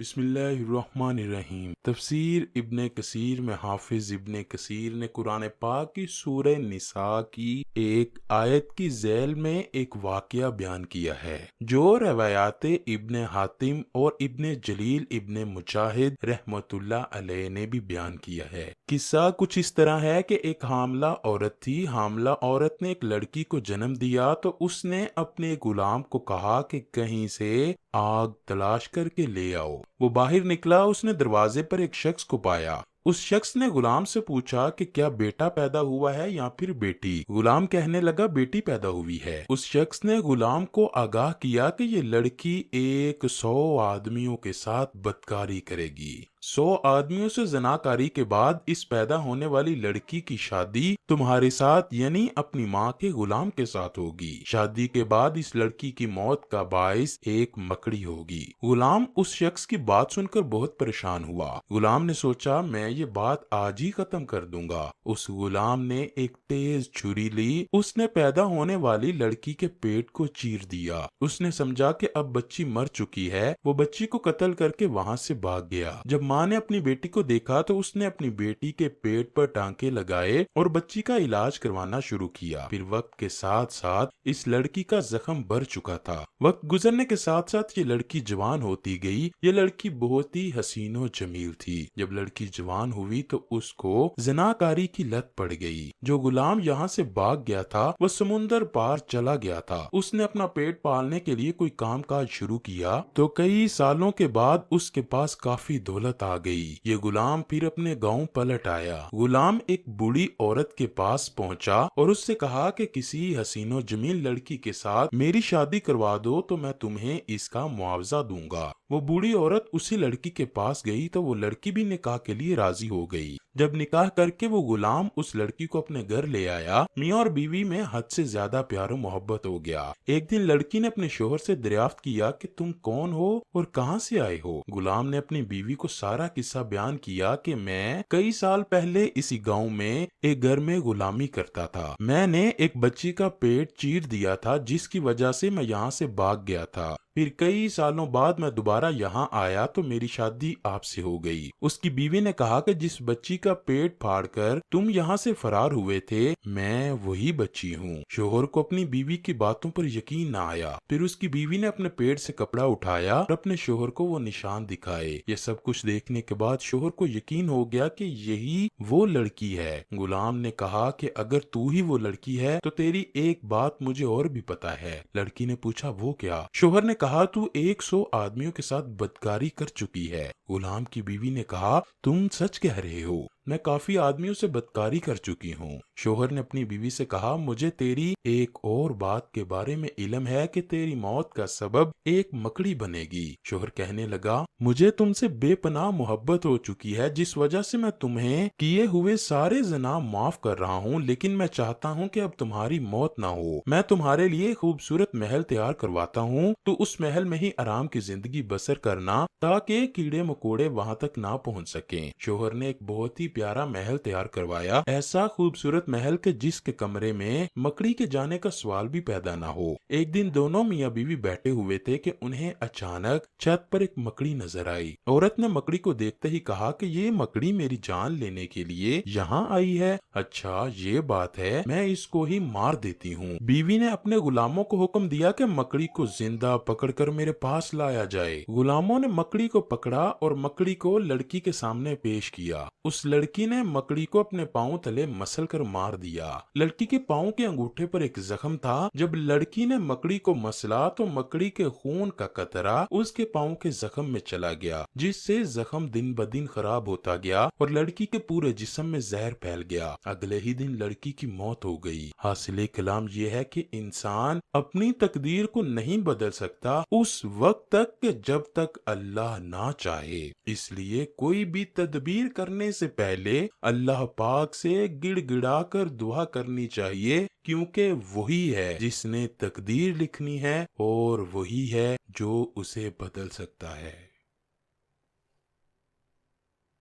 بسم اللہ الرحمن الرحیم۔ تفسیر ابن کثیر میں حافظ ابن کثیر نے قرآن پاک کی سورہ نساء کی ایک آیت کی ذیل میں ایک واقعہ بیان کیا ہے جو روایات ابن حاتم اور ابن جلیل ابن مجاہد رحمت اللہ علیہ نے بھی بیان کیا ہے۔ قصہ کچھ اس طرح ہے کہ ایک حاملہ عورت تھی۔ حاملہ عورت نے ایک لڑکی کو جنم دیا تو اس نے اپنے غلام کو کہا کہ کہیں سے آگ تلاش کر کے لے آؤ۔ وہ باہر نکلا، اس نے دروازے پر ایک شخص کو پایا۔ اس شخص نے غلام سے پوچھا کہ کیا بیٹا پیدا ہوا ہے یا پھر بیٹی؟ غلام کہنے لگا بیٹی پیدا ہوئی ہے۔ اس شخص نے غلام کو آگاہ کیا کہ یہ لڑکی 100 آدمیوں کے ساتھ بدکاری کرے گی۔ 100 آدمیوں سے زناکاری کے بعد اس پیدا ہونے والی لڑکی کی شادی تمہارے ساتھ یعنی اپنی ماں کے غلام کے ساتھ ہوگی۔ شادی کے بعد اس لڑکی کی موت کا باعث ایک مکڑی ہوگی۔ غلام اس شخص کی بات سن کر بہت پریشان ہوا۔ غلام نے سوچا میں یہ بات آج ہی ختم کر دوں گا۔ اس غلام نے ایک تیز چھری لی، اس نے پیدا ہونے والی لڑکی کے پیٹ کو چیر دیا۔ اس نے سمجھا کہ اب بچی مر چکی ہے، وہ بچی کو قتل کر کے وہاں سے بھاگ گیا۔ جب ماں نے اپنی بیٹی کو دیکھا تو اس نے اپنی بیٹی کے پیٹ پر ٹانکے لگائے اور بچی کا علاج کروانا شروع کیا۔ پھر وقت کے ساتھ ساتھ اس لڑکی کا زخم بھر چکا تھا۔ وقت گزرنے کے ساتھ ساتھ یہ لڑکی جوان ہوتی گئی۔ یہ لڑکی بہت ہی حسین و جمیل تھی۔ جب لڑکی جوان ہوئی تو اس کو زناکاری کی لت پڑ گئی۔ جو غلام یہاں سے بھاگ گیا تھا وہ سمندر پار چلا گیا تھا۔ اس نے اپنا پیٹ پالنے کے لیے کوئی کام کاج شروع کیا تو کئی سالوں کے بعد اس کے پاس کافی دولت آ گئی۔ یہ غلام پھر اپنے گاؤں پلٹ آیا۔ غلام ایک بوڑھی عورت کے پاس پہنچا اور اس سے کہا کہ کسی حسین و جمیل لڑکی کے ساتھ میری شادی کروا دو تو میں تمہیں اس کا معاوضہ دوں گا۔ وہ بوڑھی عورت اسی لڑکی کے پاس گئی تو وہ لڑکی بھی نکاح کے لیے راضی ہو گئی۔ جب نکاح کر کے وہ غلام اس لڑکی کو اپنے گھر لے آیا، میاں اور بیوی میں حد سے زیادہ پیار و محبت ہو گیا۔ ایک دن لڑکی نے اپنے شوہر سے دریافت کیا کہ تم کون ہو اور کہاں سے آئے ہو؟ غلام نے اپنی بیوی کو سارا قصہ بیان کیا کہ میں کئی سال پہلے اسی گاؤں میں ایک گھر میں غلامی کرتا تھا۔ میں نے ایک بچی کا پیٹ چیر دیا تھا جس کی وجہ سے میں یہاں سے بھاگ گیا تھا۔ پھر کئی سالوں بعد میں دوبارہ یہاں آیا تو میری شادی آپ سے ہو گئی۔ اس کی بیوی نے کہا کہ جس بچی کا پیٹ پھاڑ کر تم یہاں سے فرار ہوئے تھے میں وہی بچی ہوں۔ شوہر کو اپنی بیوی کی باتوں پر یقین نہ آیا۔ پھر اس کی بیوی نے اپنے پیٹ سے کپڑا اٹھایا اور اپنے شوہر کو وہ نشان دکھائے۔ یہ سب کچھ دیکھنے کے بعد شوہر کو یقین ہو گیا کہ یہی وہ لڑکی ہے۔ غلام نے کہا کہ اگر تو ہی وہ لڑکی ہے تو تیری ایک بات مجھے اور بھی پتا ہے۔ لڑکی نے پوچھا وہ کیا؟ شوہر نے کہا تو 100 آدمیوں کے ساتھ بدکاری کر چکی ہے۔ غلام کی بیوی نے کہا تم سچ کہہ رہے ہو، میں کافی آدمیوں سے بدکاری کر چکی ہوں۔ شوہر نے اپنی بیوی سے کہا مجھے تیری ایک اور بات کے بارے میں علم ہے کہ تیری موت کا سبب ایک مکڑی بنے گی۔ شوہر کہنے لگا مجھے تم سے بے پناہ محبت ہو چکی ہے جس وجہ سے میں تمہیں کیے ہوئے سارے زنا معاف کر رہا ہوں، لیکن میں چاہتا ہوں کہ اب تمہاری موت نہ ہو۔ میں تمہارے لیے خوبصورت محل تیار کرواتا ہوں تو اس محل میں ہی آرام کی زندگی بسر کرنا تاکہ کیڑے مکوڑے وہاں تک نہ پہنچ سکیں۔ شوہر نے ایک بہت ہی پیارا محل تیار کروایا، ایسا خوبصورت محل کہ جس کے کمرے میں مکڑی کے جانے کا سوال بھی پیدا نہ ہو۔ ایک دن دونوں میاں بیوی بیٹھے ہوئے تھے کہ انہیں اچانک چھت پر ایک مکڑی نظر آئی۔ عورت نے مکڑی کو دیکھتے ہی کہا کہ یہ مکڑی میری جان لینے کے لیے یہاں آئی ہے۔ اچھا یہ بات ہے، میں اس کو ہی مار دیتی ہوں۔ بیوی نے اپنے غلاموں کو حکم دیا کہ مکڑی کو زندہ پکڑ کر میرے پاس لایا جائے۔ غلاموں نے مکڑی کو پکڑا اور مکڑی کو لڑکی کے سامنے پیش کیا۔ اس لڑکی نے مکڑی کو اپنے پاؤں تلے مسل کر مار دیا۔ لڑکی کے پاؤں کے انگوٹھے پر ایک زخم تھا۔ جب لڑکی نے مکڑی کو مسلا تو مکڑی کے خون کا قطرہ اس کے پاؤں کے زخم میں چلا گیا، جس سے زخم دن بدن خراب ہوتا گیا اور لڑکی کے پورے جسم میں زہر پھیل گیا۔ اگلے ہی دن لڑکی کی موت ہو گئی۔ حاصل کلام یہ ہے کہ انسان اپنی تقدیر کو نہیں بدل سکتا اس وقت تک کہ جب تک اللہ نہ چاہے۔ اس لیے کوئی بھی تدبیر کرنے سے پہلے اللہ پاک سے گڑ گڑا کر دعا کرنی چاہیے، کیونکہ وہی ہے جس نے تقدیر لکھنی ہے اور وہی ہے جو اسے بدل سکتا ہے۔